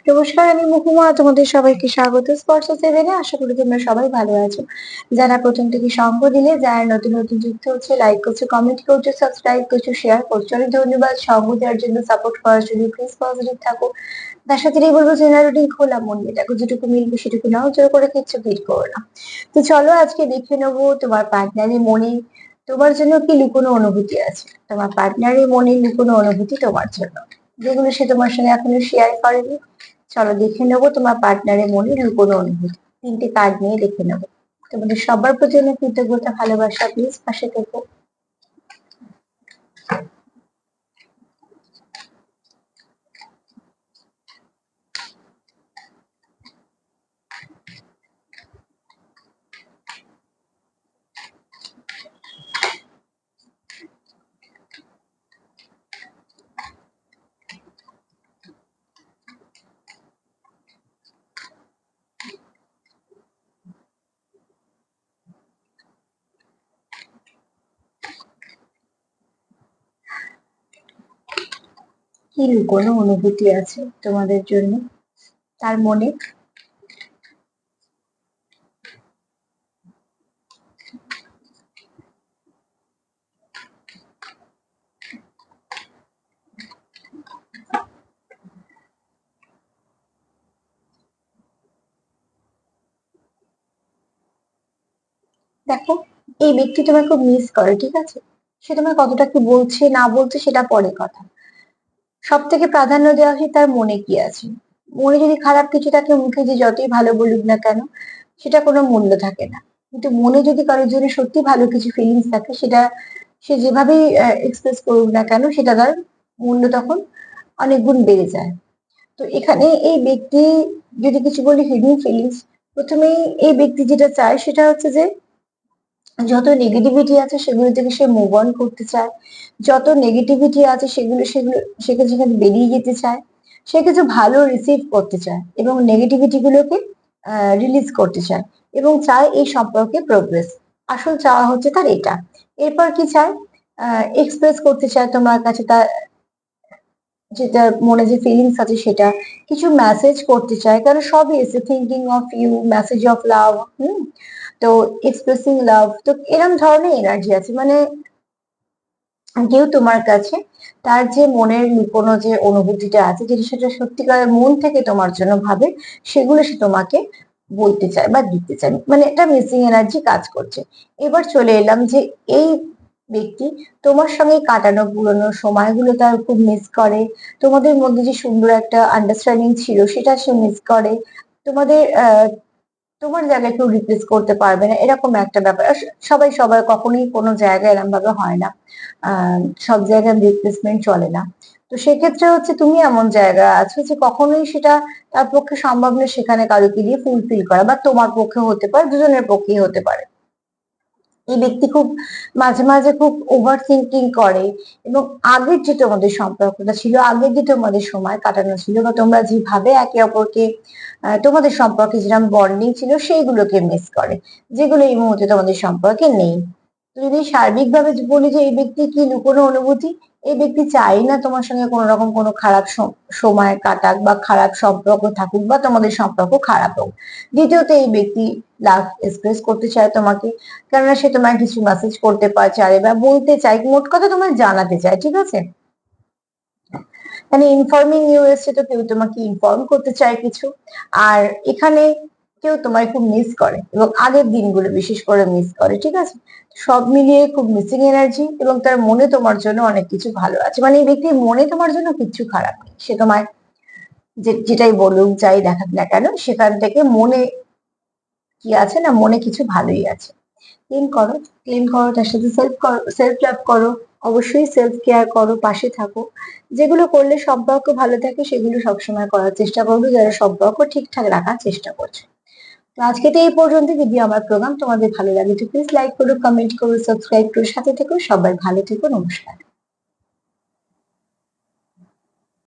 নমস্কার, আমি মহুমা। তোমাদের সবাইকে স্বাগত স্পর্শ সেভেনে। আশা করি তোমরা সবাই ভালো আছো। যারা প্রথম থেকে সঙ্গ দিলে, যারা নতুন নতুন যুক্ত হচ্ছে, লাইক করছো, কমেন্ট করছো, সাবস্ক্রাইব করছো, শেয়ার করছো, অনেক ধন্যবাদ। সঙ্গ দেওয়ার জন্য, সাপোর্ট করার জন্য। প্লিজ পজিটিভ থাকো। তার সাথে বলবো জেনারেল রুটিন খোলা মন দিয়ে দেখো, যেটুকু মিলবে সেটুকু নাও, জোর করে কিচ্ছু ফিল করো না। তো চলো আজকে দেখে নেবো তোমার পার্টনারের মনে তোমার জন্য কি লুকোনো অনুভূতি আছে। তোমার পার্টনারের মনে লুকোনো অনুভূতি তোমার জন্য, যেগুলো সে তোমার সঙ্গে এখনো শেয়ার করেনি। চলো দেখে নেবো তোমার পার্টনারের মনে লুকোনো অনুভূতি। 3টে কার্ড নিয়ে দেখে নেবো। তোমাদের সবার প্রতি অনেক কৃতজ্ঞতা, ভালোবাসা। প্লিজ পাশে থেকো। কি লুকোনো অনুভূতি আছে তোমাদের জন্য তার মনে? দেখো, এই ব্যক্তি তোমাকে খুব মিস করে, ঠিক আছে? সে তোমায় কতটা কি বলছে না বলছে সেটা পরে কথা। সব থেকে প্রাধান্য দেওয়া উচিত তার মনে কি আছে। মনে যদি খারাপ কিছু থাকে, মুখে যে যতই ভালো বলুক না কেন, সেটা কোনো মূল্য থাকে না। কিন্তু মনে যদি কারোর জন্য সত্যি ভালো কিছু ফিলিংস থাকে, সেটা সে যেভাবেই এক্সপ্রেস করুক না কেন, সেটা তার মূল্য তখন অনেক গুণ বেড়ে যায়। তো এখানে এই ব্যক্তি, যদি কিছু বলি হিডেন ফিলিংস, প্রথমেই এই ব্যক্তি যেটা চায় সেটা হচ্ছে যে যত নেগেটিভিটি আছে সেগুলো থেকে সে মুভ অন করতে চায়। যত নেগেটিভিটি আছে সেগুলো সেগুলো সেখানে যেখানে বেরিয়ে যেতে চায়। সে কিছু ভালো রিসিভ করতে চায় এবং নেগেটিভিটি গুলোকে রিলিজ করতে চায় এবং চায় এই সম্পর্কে প্রোগ্রেস। আসল চাওয়া হচ্ছে তার এটা। এরপর কি চায়? এক্সপ্রেস করতে চায় তোমার কাছে তার যেটা মনে যে ফিলিংস আছে সেটা। কিছু মেসেজ করতে চায়, কারণ সবই এসে thinking of you, message of love. তো এক্সপ্রেসিং লাভ, তো এরকম ধরনের এনার্জি আছে। মানে কেউ তোমার কাছে তার যে মনের লুকোনো যে অনুভূতিটা আছে, যেটা সেটা সত্যিকারের মন থেকে তোমার জন্য ভাবে, সেগুলো সে তোমাকে বলতে চায় বা দিতে চায়। মানে এটা মিসিং এনার্জি কাজ করছে। এবার চলে এলাম যে এই ব্যক্তি তোমার সঙ্গে কাটানো পুরোনো সময়গুলো তার খুব মিস করে। তোমাদের মধ্যে যে সুন্দর একটা আন্ডারস্ট্যান্ডিং ছিল সেটা সে মিস করে। তোমাদের তোমার জায়গায় কেউ রিপ্লেস করতে পারবে না, এরকম একটা ব্যাপার। আর সবাই সবার কখনোই কোনো জায়গায় এরকম ভাবে হয় না। সব জায়গায় রিপ্লেসমেন্ট চলে না। তো সেক্ষেত্রে হচ্ছে তুমি এমন জায়গা আছো যে কখনোই সেটা তার পক্ষে সম্ভব নয় সেখানে কারোকে দিয়ে ফুলফিল করা, বা তোমার পক্ষে হতে পারে, দুজনের পক্ষেই হতে পারে। এই ব্যক্তি খুব মাঝে মাঝে খুব ওভার থিঙ্কিং করে এবং আগের যে তোমাদের সম্পর্কটা ছিল, আগের যে তোমাদের সময় কাটানো ছিল, বা তোমরা যেভাবে একে অপরকে তোমাদের সম্পর্কে যেরকম বন্ডিং ছিল সেইগুলোকে মিস করে, যেগুলো এই মুহূর্তে তোমাদের সম্পর্কে নেই। তো যদি সার্বিকভাবে বলি যে এই ব্যক্তি কি লুকোনো অনুভূতি, এই ব্যক্তি চাই না তোমার সঙ্গে কোনো রকম কোনো খারাপ সময় কাটাক বা খারাপ সম্পর্ক থাকুক বা তোমাদের সম্পর্ক খারাপ হোক। দ্বিতীয়ত, এই ব্যক্তি লাভ এক্সপ্রেস করতে চায় তোমাকে, কেননা সে তোমায় কিছু মেসেজ করতে পারে বা বলতে চায়, মোট কথা তোমায় জানাতে চায়, ঠিক আছে? মানে ইনফর্মিং ইউ এসছে, তো কেউ তোমাকে ইনফর্ম করতে চায় কিছু। আর এখানে কেউ তোমায় খুব মিস করে এবং আগের দিনগুলো বিশেষ করে মিস করে, ঠিক আছে? সব মিলিয়ে খুব মিসিং এনার্জি এবং তার মনে তোমার জন্য অনেক কিছু ভালো আছে। মানে এই ব্যক্তির মনে তোমার জন্য কিচ্ছু খারাপ নেই। সে তোমায় যেটাই বলুক, যাই দেখাক না কেন, সেখান থেকে মনে কি আছে না, মনে কিছু ভালোই আছে। ক্লিন করো, ক্লিন করো, তার সাথে সেলফ লাভ করো। অবশ্যই সেলফ কেয়ার করো, পাশে থাকো। যেগুলো করলে সম্পর্ক ভালো থাকে সেগুলো সবসময় করার চেষ্টা করবে, যারা সম্পর্ক ঠিকঠাক রাখার চেষ্টা করছে। তো আজকে তো এই পর্যন্ত। যদি আমার প্রোগ্রাম তোমাদের ভালো লাগে তো প্লিজ লাইক করো, কমেন্ট করো, সাবস্ক্রাইব করো, সাথে থেকো। সবাই ভালো থেকো। নমস্কার।